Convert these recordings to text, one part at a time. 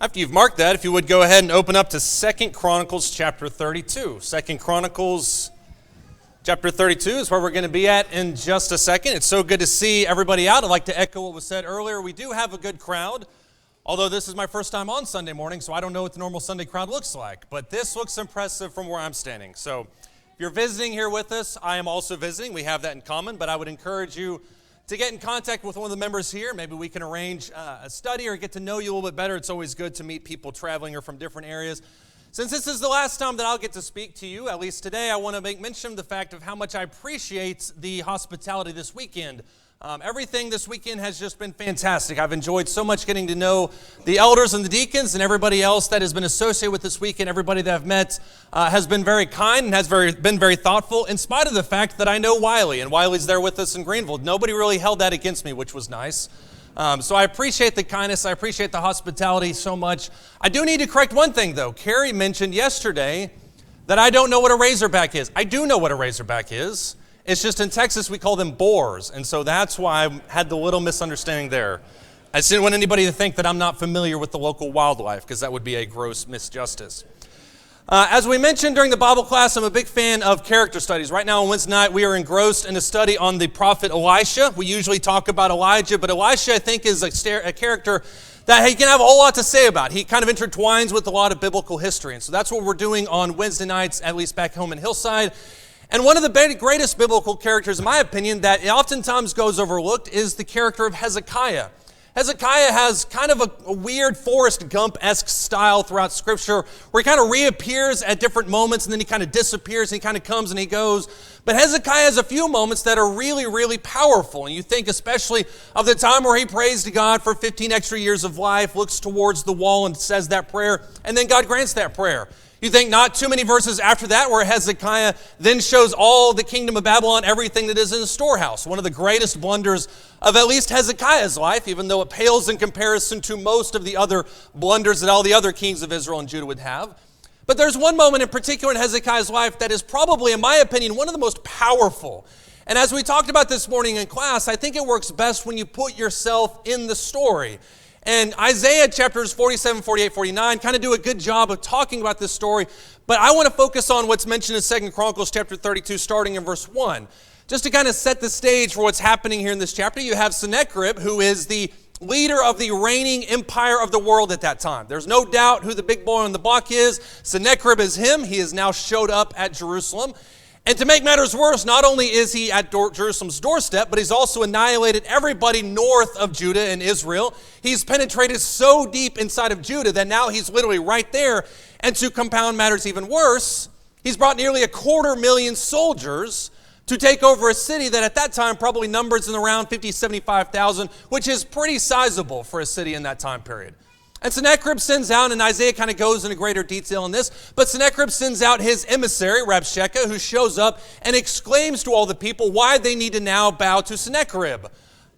After you've marked that, if you would go ahead and open up to 2 Chronicles chapter 32. 2 Chronicles chapter 32 is where we're going to be at in just a second. It's so good to see everybody out. I'd like to echo what was said earlier. We do have a good crowd, although this is my first time on Sunday morning, so I don't know what the normal Sunday crowd looks like. But this looks impressive from where I'm standing. So if you're visiting here with us, I am also visiting. We have that in common, but I would encourage you to get in contact with one of the members here. Maybe we can arrange a study or get to know you a little bit better. It's always good to meet people traveling or from different areas. Since this is the last time that I'll get to speak to you, at least today, I want to make mention of the fact of how much I appreciate the hospitality this weekend. Everything this weekend has just been fantastic. I've enjoyed so much getting to know the elders and the deacons and everybody else that has been associated with this weekend. Everybody that I've met has been very kind and has been very thoughtful, in spite of the fact that I know Wiley, and Wiley's there with us in Greenville. Nobody really held that against me, which was nice. So I appreciate the kindness. I appreciate the hospitality so much. I do need to correct one thing, though. Carrie mentioned yesterday that I don't know what a razorback is. I do know what a razorback is. It's just in Texas, we call them boars, and so that's why I had the little misunderstanding there. I just didn't want anybody to think that I'm not familiar with the local wildlife, because that would be a gross misjustice. As we mentioned during the Bible class, I'm a big fan of character studies. Right now on Wednesday night, we are engrossed in a study on the prophet Elisha. We usually talk about Elijah, but Elisha, I think, is a character that he can have a whole lot to say about. He kind of intertwines with a lot of biblical history, and so that's what we're doing on Wednesday nights, at least back home in Hillside. And one of the greatest biblical characters, in my opinion, that oftentimes goes overlooked is the character of Hezekiah. Hezekiah has kind of a weird Forrest Gump-esque style throughout Scripture where he kind of reappears at different moments and then he kind of disappears and he kind of comes and he goes. But Hezekiah has a few moments that are really, really powerful. And you think especially of the time where he prays to God for 15 extra years of life, looks towards the wall and says that prayer, and then God grants that prayer. You think not too many verses after that where Hezekiah then shows all the kingdom of Babylon, everything that is in the storehouse. One of the greatest blunders of at least Hezekiah's life, even though it pales in comparison to most of the other blunders that all the other kings of Israel and Judah would have. But there's one moment in particular in Hezekiah's life that is probably, in my opinion, one of the most powerful. And as we talked about this morning in class, I think it works best when you put yourself in the story. And Isaiah chapters 47, 48, 49 kind of do a good job of talking about this story. But I want to focus on what's mentioned in 2 Chronicles chapter 32, starting in verse 1. Just to kind of set the stage for what's happening here in this chapter, you have Sennacherib, who is the leader of the reigning empire of the world at that time. There's no doubt who the big boy on the block is. Sennacherib is him. He has now showed up at Jerusalem. And to make matters worse, not only is he at Jerusalem's doorstep, but he's also annihilated everybody north of Judah and Israel. He's penetrated so deep inside of Judah that now he's literally right there. And to compound matters even worse, he's brought nearly 250,000 soldiers to take over a city that at that time probably numbers in around 50,000, 75,000, which is pretty sizable for a city in that time period. And Sennacherib sends out, and Isaiah kind of goes into greater detail on this, but Sennacherib sends out his emissary, Rabshakeh, who shows up and exclaims to all the people why they need to now bow to Sennacherib.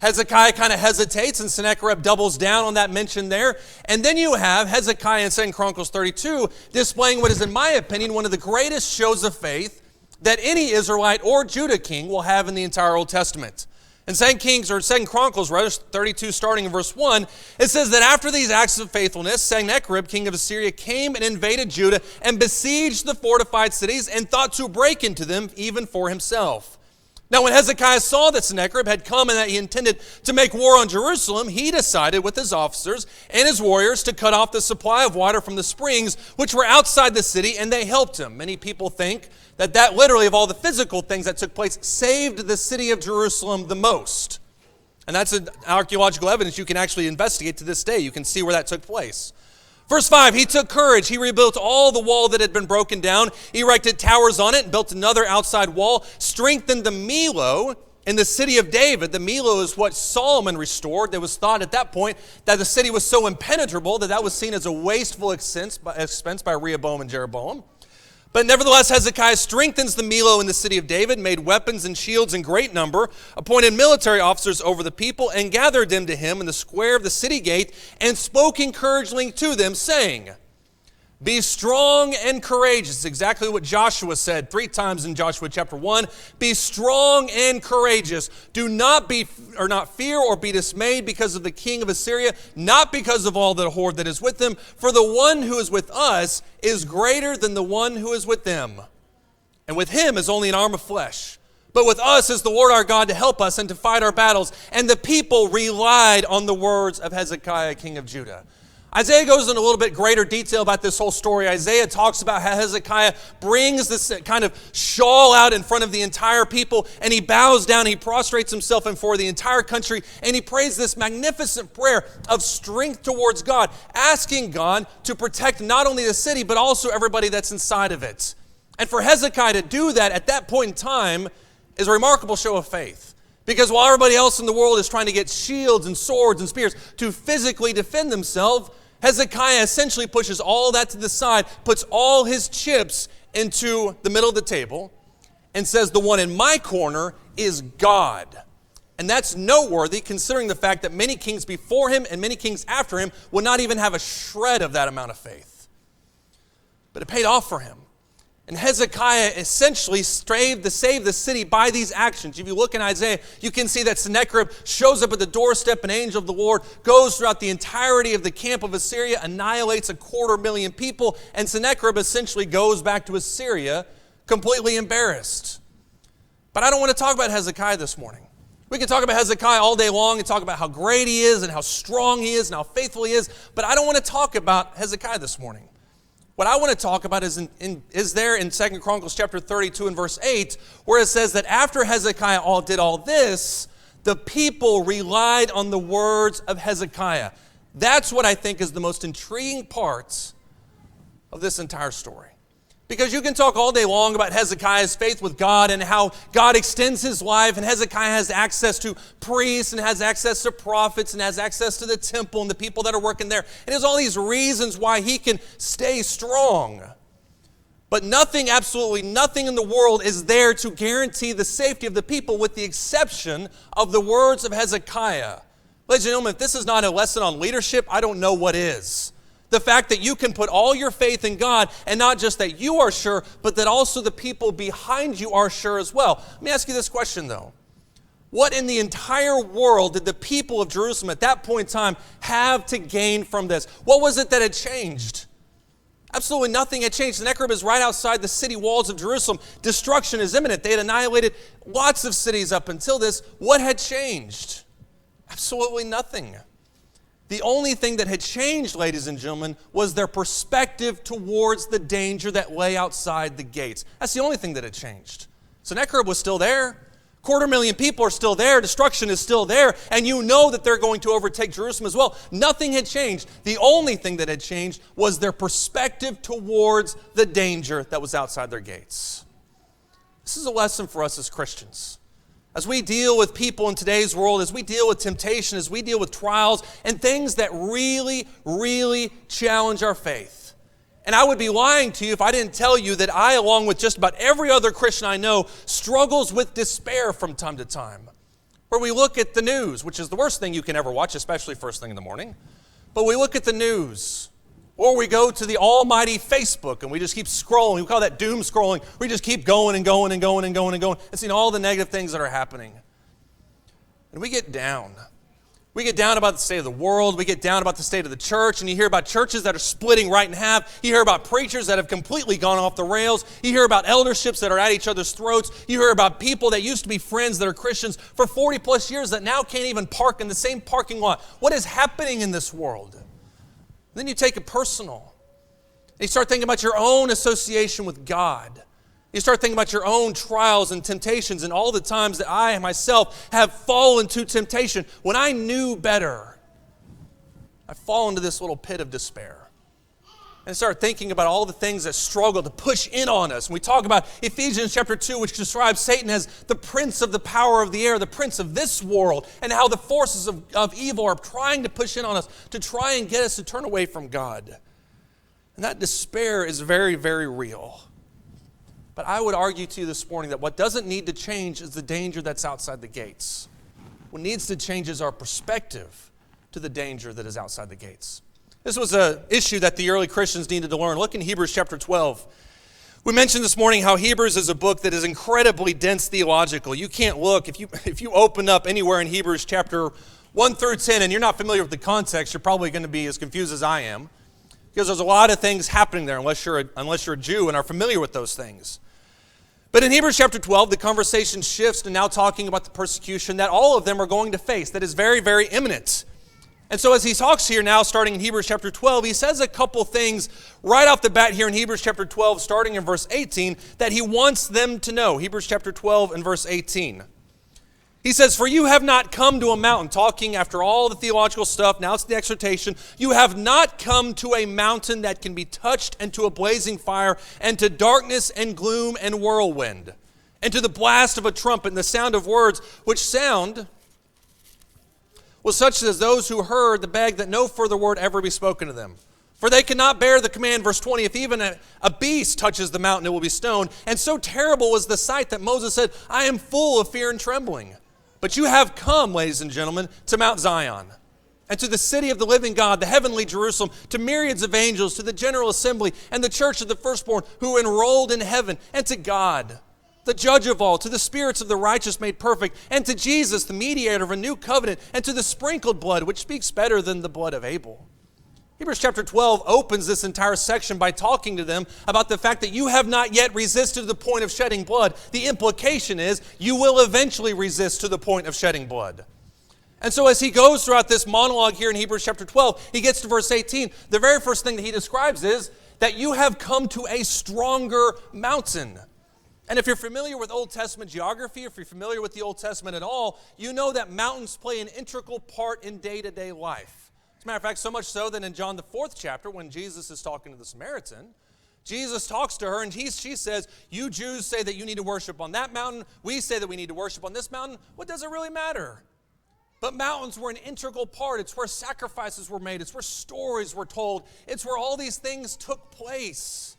Hezekiah kind of hesitates, and Sennacherib doubles down on that mention there. And then you have Hezekiah in 2 Chronicles 32 displaying what is, in my opinion, one of the greatest shows of faith that any Israelite or Judah king will have in the entire Old Testament. In 2 Chronicles 32, starting in verse 1, it says that after these acts of faithfulness, Sennacherib, king of Assyria, came and invaded Judah and besieged the fortified cities and thought to break into them even for himself. Now when Hezekiah saw that Sennacherib had come and that he intended to make war on Jerusalem, he decided with his officers and his warriors to cut off the supply of water from the springs which were outside the city, and they helped him. Many people think that literally, of all the physical things that took place, saved the city of Jerusalem the most. And that's an archaeological evidence you can actually investigate to this day. You can see where that took place. Verse 5, he took courage. He rebuilt all the wall that had been broken down, erected towers on it, and built another outside wall, strengthened the Millo in the city of David. The Millo is what Solomon restored. There was thought at that point that the city was so impenetrable that was seen as a wasteful expense by Rehoboam and Jeroboam. But nevertheless, Hezekiah strengthens the Millo in the city of David, made weapons and shields in great number, appointed military officers over the people, and gathered them to him in the square of the city gate, and spoke encouragingly to them, saying, Be strong and courageous. Exactly what Joshua said 3 times in Joshua chapter 1. Be strong and courageous. Do not fear or be dismayed because of the king of Assyria, not because of all the horde that is with him. For the one who is with us is greater than the one who is with them. And with him is only an arm of flesh. But with us is the Lord our God to help us and to fight our battles. And the people relied on the words of Hezekiah, king of Judah. Isaiah goes into a little bit greater detail about this whole story. Isaiah talks about how Hezekiah brings this kind of shawl out in front of the entire people, and he bows down, he prostrates himself before the entire country, and he prays this magnificent prayer of strength towards God, asking God to protect not only the city, but also everybody that's inside of it. And for Hezekiah to do that at that point in time is a remarkable show of faith. Because while everybody else in the world is trying to get shields and swords and spears to physically defend themselves, Hezekiah essentially pushes all that to the side, puts all his chips into the middle of the table, and says, the one in my corner is God. And that's noteworthy considering the fact that many kings before him and many kings after him would not even have a shred of that amount of faith. But it paid off for him. And Hezekiah essentially strived to save the city by these actions. If you look in Isaiah, you can see that Sennacherib shows up at the doorstep, an angel of the Lord, goes throughout the entirety of the camp of Assyria, annihilates 250,000 people, and Sennacherib essentially goes back to Assyria completely embarrassed. But I don't want to talk about Hezekiah this morning. We can talk about Hezekiah all day long and talk about how great he is and how strong he is and how faithful he is, but I don't want to talk about Hezekiah this morning. What I want to talk about is there in 2 Chronicles chapter 32 and verse 8, where it says that after Hezekiah did all this, the people relied on the words of Hezekiah. That's what I think is the most intriguing part of this entire story. Because you can talk all day long about Hezekiah's faith with God and how God extends his life, and Hezekiah has access to priests and has access to prophets and has access to the temple and the people that are working there. And there's all these reasons why he can stay strong. But nothing, absolutely nothing in the world is there to guarantee the safety of the people with the exception of the words of Hezekiah. Ladies and gentlemen, if this is not a lesson on leadership, I don't know what is. The fact that you can put all your faith in God, and not just that you are sure, but that also the people behind you are sure as well. Let me ask you this question, though. What in the entire world did the people of Jerusalem at that point in time have to gain from this? What was it that had changed? Absolutely nothing had changed. Sennacherib is right outside the city walls of Jerusalem. Destruction is imminent. They had annihilated lots of cities up until this. What had changed? Absolutely nothing. The only thing that had changed, ladies and gentlemen, was their perspective towards the danger that lay outside the gates. That's the only thing that had changed. Sennacherib was still there. 250,000 people are still there. Destruction is still there. And you know that they're going to overtake Jerusalem as well. Nothing had changed. The only thing that had changed was their perspective towards the danger that was outside their gates. This is a lesson for us as Christians. As we deal with people in today's world, as we deal with temptation, as we deal with trials and things that really, really challenge our faith. And I would be lying to you if I didn't tell you that I, along with just about every other Christian I know, struggles with despair from time to time. Where we look at the news, which is the worst thing you can ever watch, especially first thing in the morning. But we look at the news. Or we go to the almighty Facebook and we just keep scrolling. We call that doom scrolling. We just keep going and going and going and going and going and seeing all the negative things that are happening. And we get down. We get down about the state of the world. We get down about the state of the church. And you hear about churches that are splitting right in half. You hear about preachers that have completely gone off the rails. You hear about elderships that are at each other's throats. You hear about people that used to be friends that are Christians for 40 plus years that now can't even park in the same parking lot. What is happening in this world? Then you take it personal. You start thinking about your own association with God. You start thinking about your own trials and temptations and all the times that I myself have fallen to temptation. When I knew better, I fall into this little pit of despair. And start thinking about all the things that struggle to push in on us. And we talk about Ephesians chapter 2, which describes Satan as the prince of the power of the air, the prince of this world, and how the forces of evil are trying to push in on us to try and get us to turn away from God. And that despair is very, very real. But I would argue to you this morning that what doesn't need to change is the danger that's outside the gates. What needs to change is our perspective to the danger that is outside the gates. This was an issue that the early Christians needed to learn. Look in Hebrews chapter 12. We mentioned this morning how Hebrews is a book that is incredibly dense theological. You can't look, if you open up anywhere in Hebrews chapter 1 through 10 and you're not familiar with the context, you're probably going to be as confused as I am, because there's a lot of things happening there unless you're a Jew and are familiar with those things. But in Hebrews chapter 12, the conversation shifts to now talking about the persecution that all of them are going to face that is very, very imminent. And so as he talks here now, starting in Hebrews chapter 12, he says a couple things right off the bat here in Hebrews chapter 12, starting in verse 18, that he wants them to know. Hebrews chapter 12 and verse 18. He says, "For you have not come to a mountain," talking after all the theological stuff, now it's the exhortation, "you have not come to a mountain that can be touched, and to a blazing fire, and to darkness and gloom and whirlwind, and to the blast of a trumpet and the sound of words, which sound was such as those who heard the beg that no further word ever be spoken to them. For they cannot bear the command," verse 20, "if even a beast touches the mountain, it will be stoned. And so terrible was the sight that Moses said, I am full of fear and trembling. But you have come, ladies and gentlemen, to Mount Zion, and to the city of the living God, the heavenly Jerusalem, to myriads of angels, to the general assembly, and the church of the firstborn who are enrolled in heaven, and to God, the judge of all, to the spirits of the righteous made perfect, and to Jesus, the mediator of a new covenant, and to the sprinkled blood, which speaks better than the blood of Abel." Hebrews chapter 12 opens this entire section by talking to them about the fact that you have not yet resisted to the point of shedding blood. The implication is you will eventually resist to the point of shedding blood. And so as he goes throughout this monologue here in Hebrews chapter 12, he gets to verse 18. The very first thing that he describes is that you have come to a stronger mountain. And if you're familiar with Old Testament geography, if you're familiar with the Old Testament at all, you know that mountains play an integral part in day-to-day life. As a matter of fact, so much so that in John the 4th chapter, when Jesus is talking to the Samaritan, Jesus talks to her and she says, "You Jews say that you need to worship on that mountain. We say that we need to worship on this mountain. What does it really matter?" But mountains were an integral part. It's where sacrifices were made. It's where stories were told. It's where all these things took place.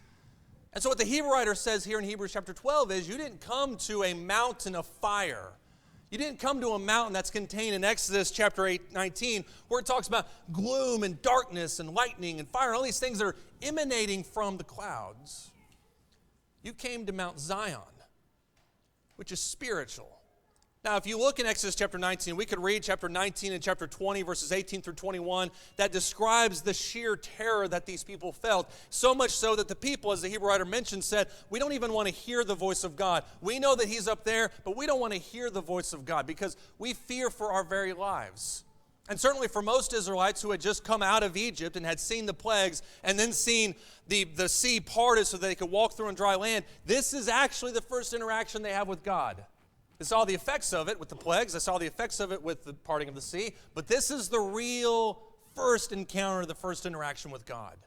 And so what the Hebrew writer says here in Hebrews chapter 12 is you didn't come to a mountain of fire. You didn't come to a mountain that's contained in Exodus chapter 19 where it talks about gloom and darkness and lightning and fire and all these things that are emanating from the clouds. You came to Mount Zion, which is spiritual. Now, if you look in Exodus chapter 19, we could read chapter 19 and chapter 20, verses 18 through 21, that describes the sheer terror that these people felt. So much so that the people, as the Hebrew writer mentioned, said, we don't even want to hear the voice of God. We know that he's up there, but we don't want to hear the voice of God because we fear for our very lives. And certainly for most Israelites who had just come out of Egypt and had seen the plagues and then seen the sea parted so that they could walk through on dry land, this is actually the first interaction they have with God. They saw the effects of it with the plagues. They saw the effects of it with the parting of the sea. But this is the real first encounter, the first interaction with God.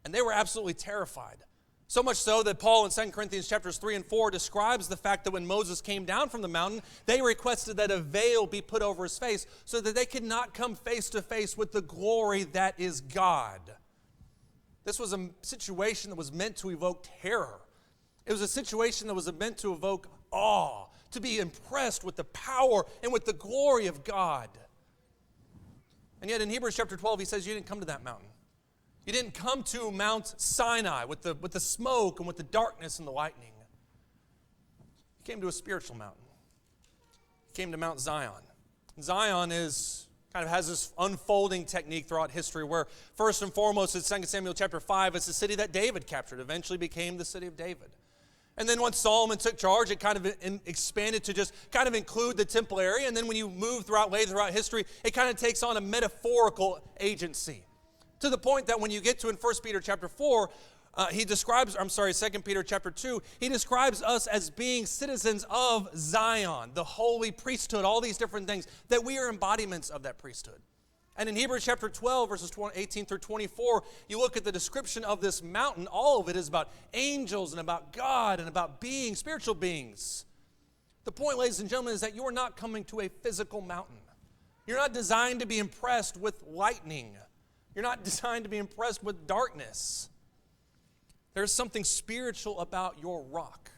And they were absolutely terrified. So much so that Paul in 2 Corinthians chapters 3 and 4 describes the fact that when Moses came down from the mountain, they requested that a veil be put over his face so that they could not come face to face with the glory that is God. This was a situation that was meant to evoke terror. It was a situation that was meant to evoke awe, to be impressed with the power and with the glory of God. And yet in Hebrews chapter 12, he says you didn't come to that mountain. You didn't come to Mount Sinai with the smoke and with the darkness and the lightning. You came to a spiritual mountain. You came to Mount Zion. And Zion kind of has this unfolding technique throughout history where first and foremost in 2 Samuel chapter 5, it's the city that David captured, eventually became the city of David. And then once Solomon took charge, it kind of expanded to just kind of include the temple area. And then when you move later throughout history, it kind of takes on a metaphorical agency. To the point that when you get to in 1 Peter chapter 4, 2 Peter chapter 2, he describes us as being citizens of Zion, the holy priesthood, all these different things, that we are embodiments of that priesthood. And in Hebrews chapter 12, verses 18 through 24, you look at the description of this mountain. All of it is about angels and about God and about beings, spiritual beings. The point, ladies and gentlemen, is that you are not coming to a physical mountain. You're not designed to be impressed with lightning. You're not designed to be impressed with darkness. There's something spiritual about your rock.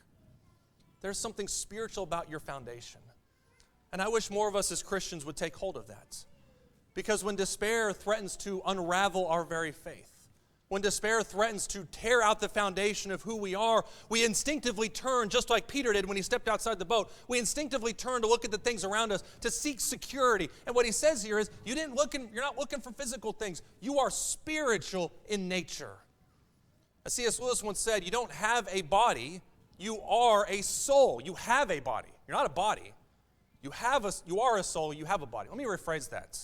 There's something spiritual about your foundation. And I wish more of us as Christians would take hold of that. Because when despair threatens to unravel our very faith, when despair threatens to tear out the foundation of who we are, we instinctively turn, just like Peter did when he stepped outside the boat, we instinctively turn to look at the things around us, to seek security. And what he says here is, you're not looking for physical things. You are spiritual in nature. As C.S. Lewis once said, you don't have a body, you are a soul. You have a body. You're not a body. You are a soul, you have a body. Let me rephrase that,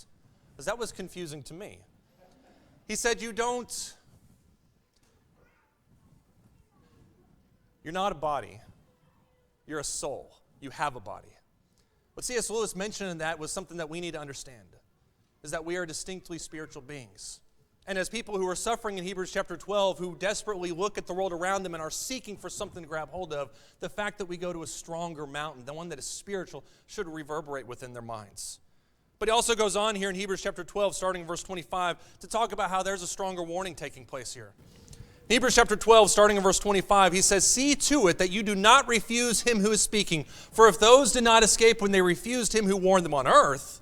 because that was confusing to me. He said, you're not a body. You're a soul. You have a body. What C.S. Lewis mentioned in that was something that we need to understand, is that we are distinctly spiritual beings. And as people who are suffering in Hebrews chapter 12, who desperately look at the world around them and are seeking for something to grab hold of, the fact that we go to a stronger mountain, the one that is spiritual, should reverberate within their minds. But he also goes on here in Hebrews chapter 12, starting in verse 25, to talk about how there's a stronger warning taking place here. In Hebrews chapter 12, starting in verse 25, he says, "See to it that you do not refuse him who is speaking. For if those did not escape when they refused him who warned them on earth,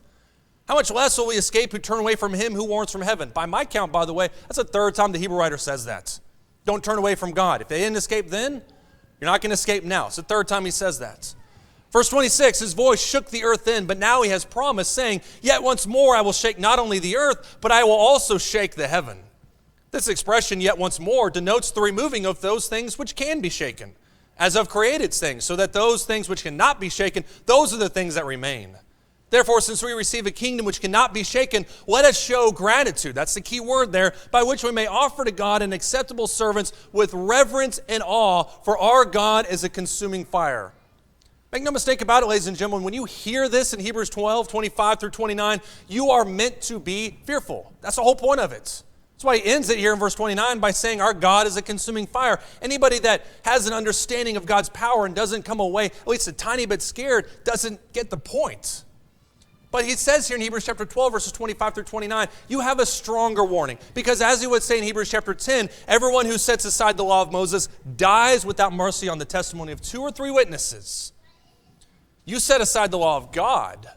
how much less will we escape who turn away from him who warns from heaven?" By my count, by the way, that's the third time the Hebrew writer says that. Don't turn away from God. If they didn't escape then, you're not going to escape now. It's the third time he says that. Verse 26, his voice shook the earth then, but now he has promised, saying, "Yet once more I will shake not only the earth, but I will also shake the heaven." This expression, "yet once more," denotes the removing of those things which can be shaken, as of created things, so that those things which cannot be shaken, those are the things that remain. Therefore, since we receive a kingdom which cannot be shaken, let us show gratitude. That's the key word there, by which we may offer to God an acceptable servants with reverence and awe, for our God is a consuming fire. Make no mistake about it, ladies and gentlemen, when you hear this in Hebrews 12, 25 through 29, you are meant to be fearful. That's the whole point of it. That's why he ends it here in verse 29 by saying our God is a consuming fire. Anybody that has an understanding of God's power and doesn't come away at least a tiny bit scared doesn't get the point. But he says here in Hebrews chapter 12, verses 25 through 29, you have a stronger warning. Because as he would say in Hebrews chapter 10, everyone who sets aside the law of Moses dies without mercy on the testimony of 2 or 3 witnesses. You set aside the law of God,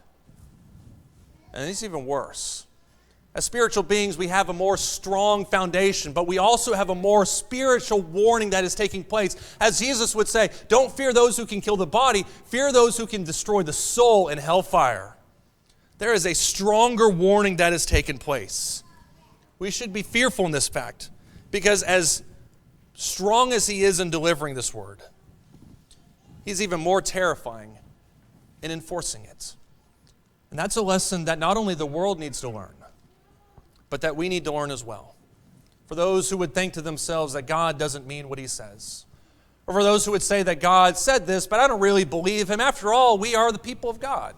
and it's even worse. As spiritual beings, we have a more strong foundation, but we also have a more spiritual warning that is taking place. As Jesus would say, don't fear those who can kill the body, fear those who can destroy the soul in hellfire. There is a stronger warning that has taken place. We should be fearful in this fact, because as strong as he is in delivering this word, he's even more terrifying in enforcing it. And that's a lesson that not only the world needs to learn, but that we need to learn as well. For those who would think to themselves that God doesn't mean what he says, or for those who would say that God said this, but I don't really believe him. After all, we are the people of God.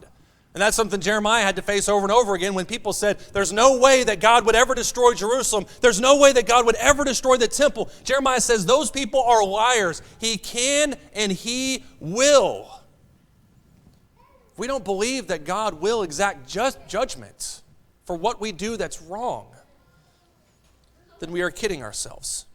And that's something Jeremiah had to face over and over again when people said, there's no way that God would ever destroy Jerusalem. There's no way that God would ever destroy the temple. Jeremiah says those people are liars. He can and he will. If we don't believe that God will exact judgment for what we do that's wrong, then we are kidding ourselves.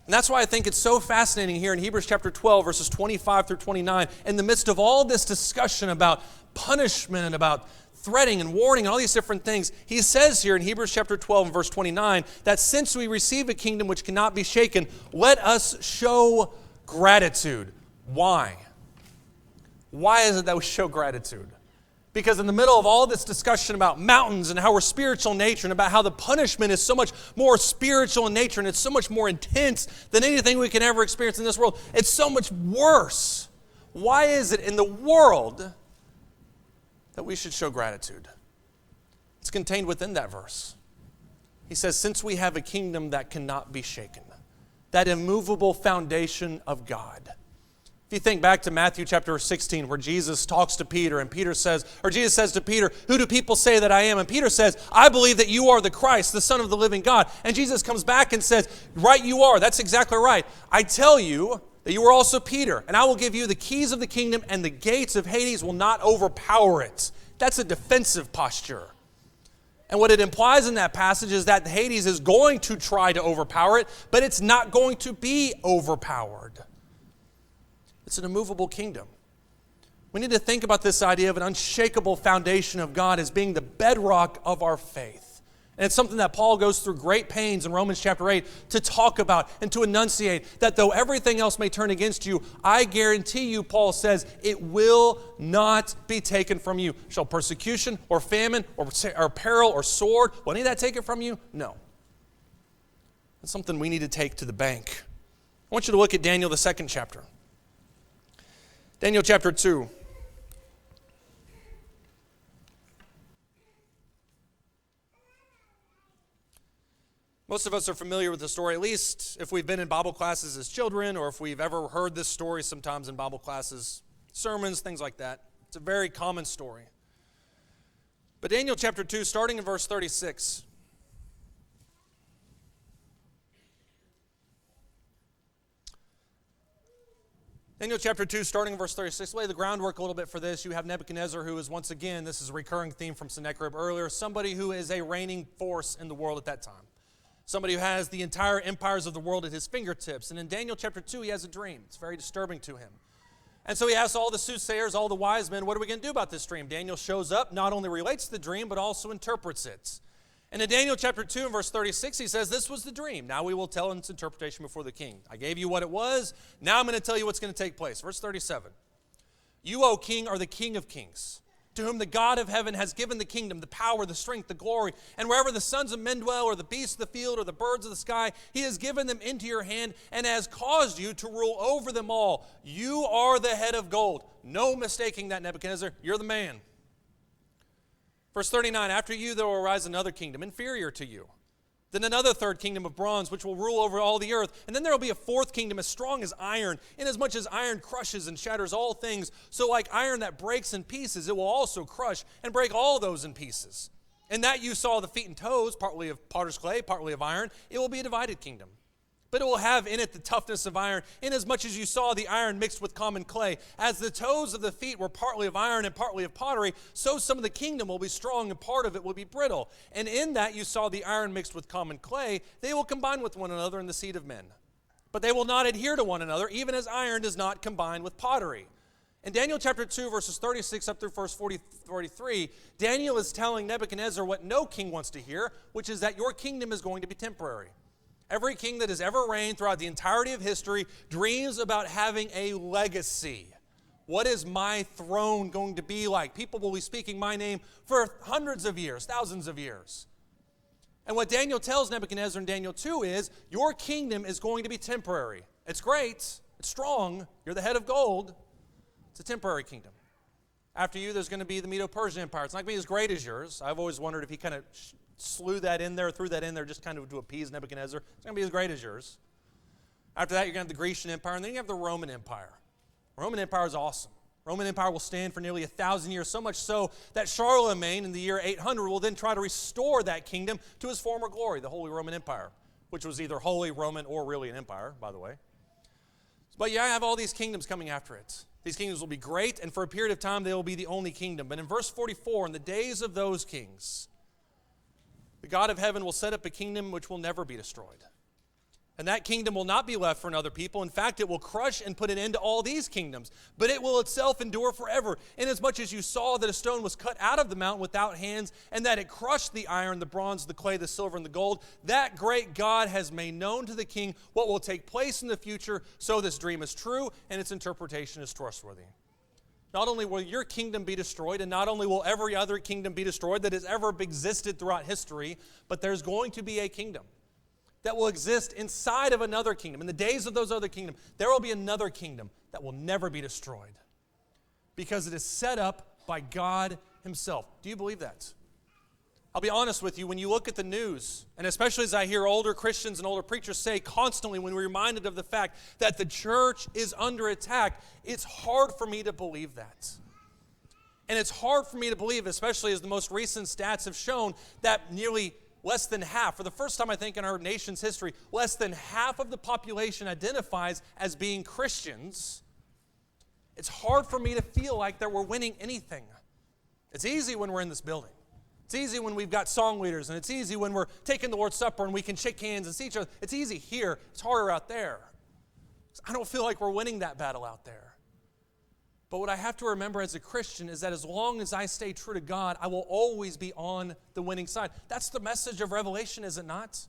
And that's why I think it's so fascinating here in Hebrews chapter 12, verses 25 through 29, in the midst of all this discussion about punishment and about threatening and warning and all these different things, he says here in Hebrews chapter 12 and verse 29 that since we receive a kingdom which cannot be shaken, let us show gratitude. Why? Why is it that we show gratitude? Because in the middle of all this discussion about mountains and how we're spiritual in nature and about how the punishment is so much more spiritual in nature and it's so much more intense than anything we can ever experience in this world, it's so much worse. Why is it in the world that we should show gratitude? It's contained within that verse. He says, since we have a kingdom that cannot be shaken, that immovable foundation of God. If you think back to Matthew chapter 16, where Jesus talks to Peter, and Jesus says to Peter, who do people say that I am? And Peter says, I believe that you are the Christ, the Son of the living God. And Jesus comes back and says, right you are, that's exactly right. I tell you that you are also Peter, and I will give you the keys of the kingdom, and the gates of Hades will not overpower it. That's a defensive posture. And what it implies in that passage is that Hades is going to try to overpower it, but it's not going to be overpowered. It's an immovable kingdom. We need to think about this idea of an unshakable foundation of God as being the bedrock of our faith. And it's something that Paul goes through great pains in Romans chapter 8 to talk about and to enunciate, that though everything else may turn against you, I guarantee you, Paul says, it will not be taken from you. Shall persecution or famine or peril or sword, will any of that take it from you? No. It's something we need to take to the bank. I want you to look at Daniel, the 2nd chapter. Daniel chapter 2. Most of us are familiar with the story, at least if we've been in Bible classes as children or if we've ever heard this story sometimes in Bible classes, sermons, things like that. It's a very common story. But Daniel chapter 2, starting in verse 36. Daniel chapter 2, starting in verse 36. Lay the groundwork a little bit for this. You have Nebuchadnezzar, who is once again, this is a recurring theme from Sennacherib earlier, somebody who is a reigning force in the world at that time. Somebody who has the entire empires of the world at his fingertips. And in Daniel chapter 2, he has a dream. It's very disturbing to him. And so he asks all the soothsayers, all the wise men, what are we going to do about this dream? Daniel shows up, not only relates the dream, but also interprets it. And in Daniel chapter 2 and verse 36, he says, this was the dream. Now we will tell its interpretation before the king. I gave you what it was. Now I'm going to tell you what's going to take place. Verse 37. You, O king, are the king of kings, to whom the God of heaven has given the kingdom, the power, the strength, the glory. And wherever the sons of men dwell, or the beasts of the field, or the birds of the sky, he has given them into your hand and has caused you to rule over them all. You are the head of gold. No mistaking that, Nebuchadnezzar. You're the man. Verse 39, after you there will arise another kingdom inferior to you. Then another third kingdom of bronze, which will rule over all the earth. And then there will be a fourth kingdom as strong as iron, inasmuch as iron crushes and shatters all things. So like iron that breaks in pieces, it will also crush and break all those in pieces. And that you saw the feet and toes, partly of potter's clay, partly of iron. It will be a divided kingdom. But it will have in it the toughness of iron, inasmuch as you saw the iron mixed with common clay. As the toes of the feet were partly of iron and partly of pottery, so some of the kingdom will be strong and part of it will be brittle. And in that you saw the iron mixed with common clay. They will combine with one another in the seed of men. But they will not adhere to one another, even as iron does not combine with pottery. In Daniel chapter 2, verses 36 up through verse 43, Daniel is telling Nebuchadnezzar what no king wants to hear, which is that your kingdom is going to be temporary. Every king that has ever reigned throughout the entirety of history dreams about having a legacy. What is my throne going to be like? People will be speaking my name for hundreds of years, thousands of years. And what Daniel tells Nebuchadnezzar in Daniel 2 is, your kingdom is going to be temporary. It's great, it's strong, you're the head of gold. It's a temporary kingdom. After you, there's going to be the Medo-Persian Empire. It's not going to be as great as yours. I've always wondered if he kind of threw that in there just kind of to appease Nebuchadnezzar. It's going to be as great as yours. After that, you're going to have the Grecian Empire, and then you have the Roman Empire. The Roman Empire is awesome. The Roman Empire will stand for nearly 1,000 years, so much so that Charlemagne in the year 800 will then try to restore that kingdom to his former glory, the Holy Roman Empire, which was either Holy Roman or really an empire, by the way. But yeah, I have all these kingdoms coming after it. These kingdoms will be great, and for a period of time, they will be the only kingdom. But in verse 44, in the days of those kings, the God of heaven will set up a kingdom which will never be destroyed. And that kingdom will not be left for another people. In fact, it will crush and put an end to all these kingdoms. But it will itself endure forever. Inasmuch as you saw that a stone was cut out of the mountain without hands, and that it crushed the iron, the bronze, the clay, the silver, and the gold, that great God has made known to the king what will take place in the future. So this dream is true, and its interpretation is trustworthy. Not only will your kingdom be destroyed, and not only will every other kingdom be destroyed that has ever existed throughout history, but there's going to be a kingdom that will exist inside of another kingdom. In the days of those other kingdoms, there will be another kingdom that will never be destroyed because it is set up by God himself. Do you believe that? I'll be honest with you, when you look at the news, and especially as I hear older Christians and older preachers say constantly when we're reminded of the fact that the church is under attack, it's hard for me to believe that. And it's hard for me to believe, especially as the most recent stats have shown, that nearly less than half, for the first time I think in our nation's history, less than half of the population identifies as being Christians. It's hard for me to feel like that we're winning anything. It's easy when we're in this building. It's easy when we've got song leaders, and it's easy when we're taking the Lord's Supper and we can shake hands and see each other. It's easy here. It's harder out there. I don't feel like we're winning that battle out there. But what I have to remember as a Christian is that as long as I stay true to God, I will always be on the winning side. That's the message of Revelation, is it not?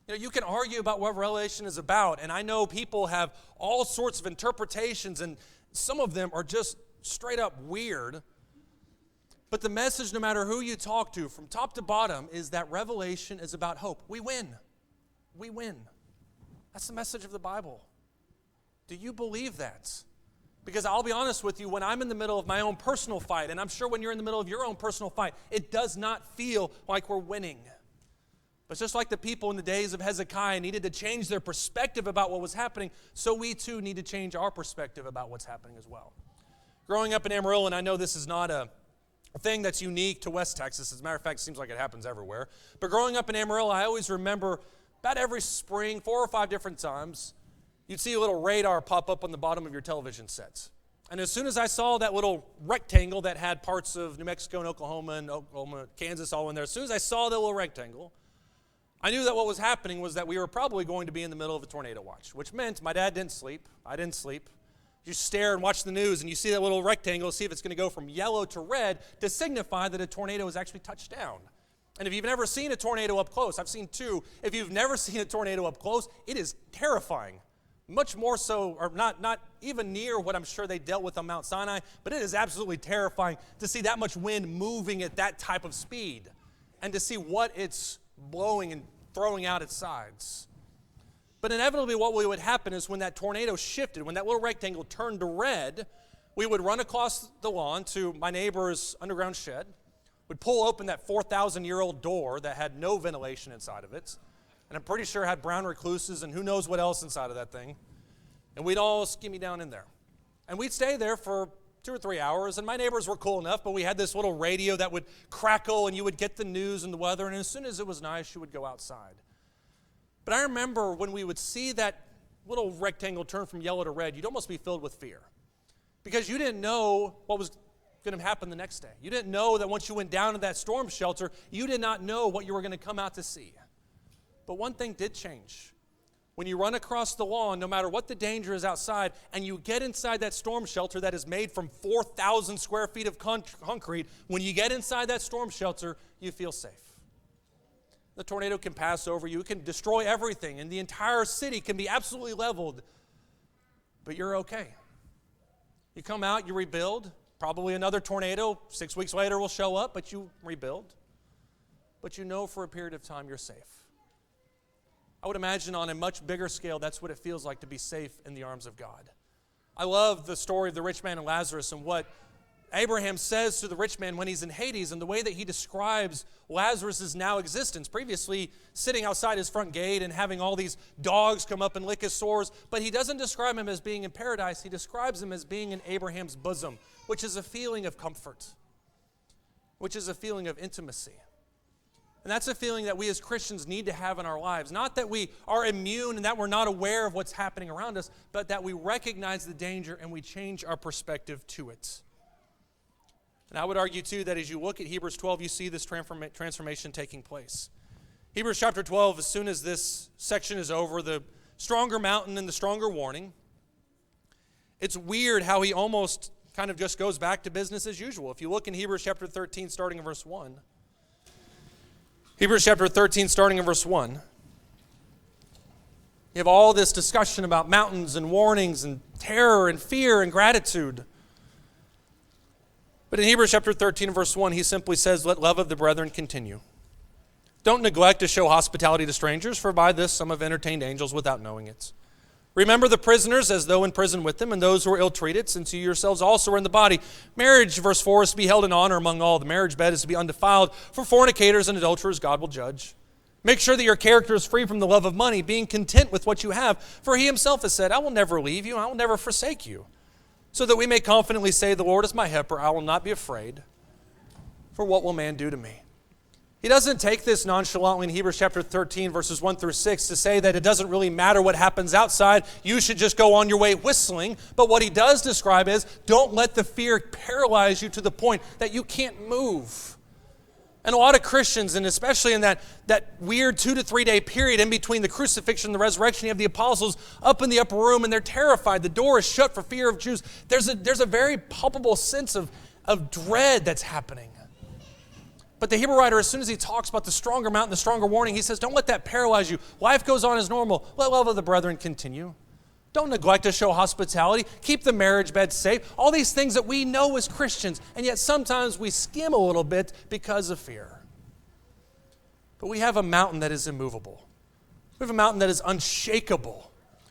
You can argue about what Revelation is about, and I know people have all sorts of interpretations, and some of them are just straight up weird. But the message, no matter who you talk to, from top to bottom, is that Revelation is about hope. We win. We win. That's the message of the Bible. Do you believe that? Because I'll be honest with you, when I'm in the middle of my own personal fight, and I'm sure when you're in the middle of your own personal fight, it does not feel like we're winning. But just like the people in the days of Hezekiah needed to change their perspective about what was happening, so we too need to change our perspective about what's happening as well. Growing up in Amarillo, and I know this is not a thing that's unique to West Texas. As a matter of fact, it seems like it happens everywhere. But growing up in Amarillo, I always remember about every spring, 4 or 5 different times, you'd see a little radar pop up on the bottom of your television sets. And as soon as I saw that little rectangle that had parts of New Mexico and Oklahoma, Kansas all in there, as soon as I saw that little rectangle, I knew that what was happening was that we were probably going to be in the middle of a tornado watch, which meant my dad didn't sleep, I didn't sleep. You stare and watch the news and you see that little rectangle, see if it's going to go from yellow to red to signify that a tornado has actually touched down. And if you've never seen a tornado up close, I've seen 2. If you've never seen a tornado up close, it is terrifying. Much more so, or not even near what I'm sure they dealt with on Mount Sinai, but it is absolutely terrifying to see that much wind moving at that type of speed and to see what it's blowing and throwing out its sides. But inevitably what would happen is when that tornado shifted, when that little rectangle turned to red, we would run across the lawn to my neighbor's underground shed, would pull open that 4,000-year-old door that had no ventilation inside of it, and I'm pretty sure it had brown recluses and who knows what else inside of that thing, and we'd all skimmy down in there. And we'd stay there for 2 or 3 hours, and my neighbors were cool enough, but we had this little radio that would crackle, and you would get the news and the weather, and as soon as it was nice, you would go outside. But I remember when we would see that little rectangle turn from yellow to red, you'd almost be filled with fear. Because you didn't know what was going to happen the next day. You didn't know that once you went down to that storm shelter, you did not know what you were going to come out to see. But one thing did change. When you run across the lawn, no matter what the danger is outside, and you get inside that storm shelter that is made from 4,000 square feet of concrete, when you get inside that storm shelter, you feel safe. The tornado can pass over you, it can destroy everything, and the entire city can be absolutely leveled, but you're okay. You come out, you rebuild. Probably another tornado 6 weeks later will show up, but you rebuild. But you know for a period of time you're safe. I would imagine on a much bigger scale, that's what it feels like to be safe in the arms of God. I love the story of the rich man and Lazarus and what Abraham says to the rich man when he's in Hades and the way that he describes Lazarus' now existence. Previously sitting outside his front gate and having all these dogs come up and lick his sores, but he doesn't describe him as being in paradise. He describes him as being in Abraham's bosom, which is a feeling of comfort, which is a feeling of intimacy. And that's a feeling that we as Christians need to have in our lives. Not that we are immune and that we're not aware of what's happening around us, but that we recognize the danger and we change our perspective to it. And I would argue, too, that as you look at Hebrews 12, you see this transformation taking place. Hebrews chapter 12, as soon as this section is over, the stronger mountain and the stronger warning, it's weird how he almost kind of just goes back to business as usual. If you look in Hebrews chapter 13, starting in verse 1, Hebrews chapter 13, starting in verse 1, you have all this discussion about mountains and warnings and terror and fear and gratitude. But in Hebrews chapter 13, verse 1, he simply says, "Let love of the brethren continue. Don't neglect to show hospitality to strangers, for by this some have entertained angels without knowing it. Remember the prisoners as though in prison with them, and those who are ill-treated, since you yourselves also are in the body. Marriage," verse 4, "is to be held in honor among all. The marriage bed is to be undefiled. For fornicators and adulterers God will judge. Make sure that your character is free from the love of money, being content with what you have. For he himself has said, I will never leave you, I will never forsake you. So that we may confidently say, the Lord is my helper, I will not be afraid. For what will man do to me?" He doesn't take this nonchalantly in Hebrews chapter 13, verses 1 through 6, to say that it doesn't really matter what happens outside. You should just go on your way whistling. But what he does describe is, don't let the fear paralyze you to the point that you can't move. And a lot of Christians, and especially in that weird 2 to 3 day period in between the crucifixion and the resurrection, you have the apostles up in the upper room and they're terrified. The door is shut for fear of Jews. There's a very palpable sense of dread that's happening. But the Hebrew writer, as soon as he talks about the stronger mountain, the stronger warning, he says, don't let that paralyze you. Life goes on as normal. Let love of the brethren continue. Don't neglect to show hospitality. Keep the marriage bed safe. All these things that we know as Christians, and yet sometimes we skim a little bit because of fear. But we have a mountain that is immovable. We have a mountain that is unshakable.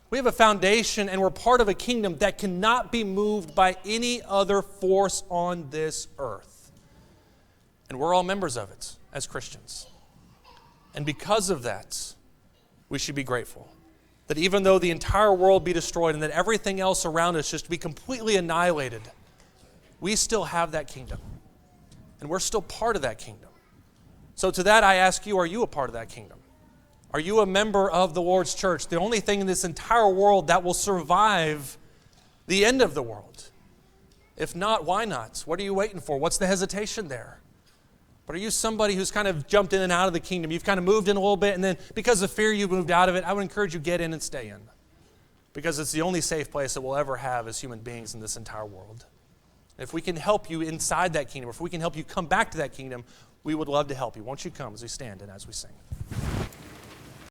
We have a foundation, and we're part of a kingdom that cannot be moved by any other force on this earth. And we're all members of it as Christians. And because of that, we should be grateful. That even though the entire world be destroyed and that everything else around us just be completely annihilated, we still have that kingdom. And we're still part of that kingdom. So to that I ask you, are you a part of that kingdom? Are you a member of the Lord's church? The only thing in this entire world that will survive the end of the world. If not, why not? What are you waiting for? What's the hesitation there? But are you somebody who's kind of jumped in and out of the kingdom? You've kind of moved in a little bit, and then because of fear you've moved out of it. I would encourage you to get in and stay in. Because it's the only safe place that we'll ever have as human beings in this entire world. If we can help you inside that kingdom, if we can help you come back to that kingdom, we would love to help you. Won't you come as we stand and as we sing?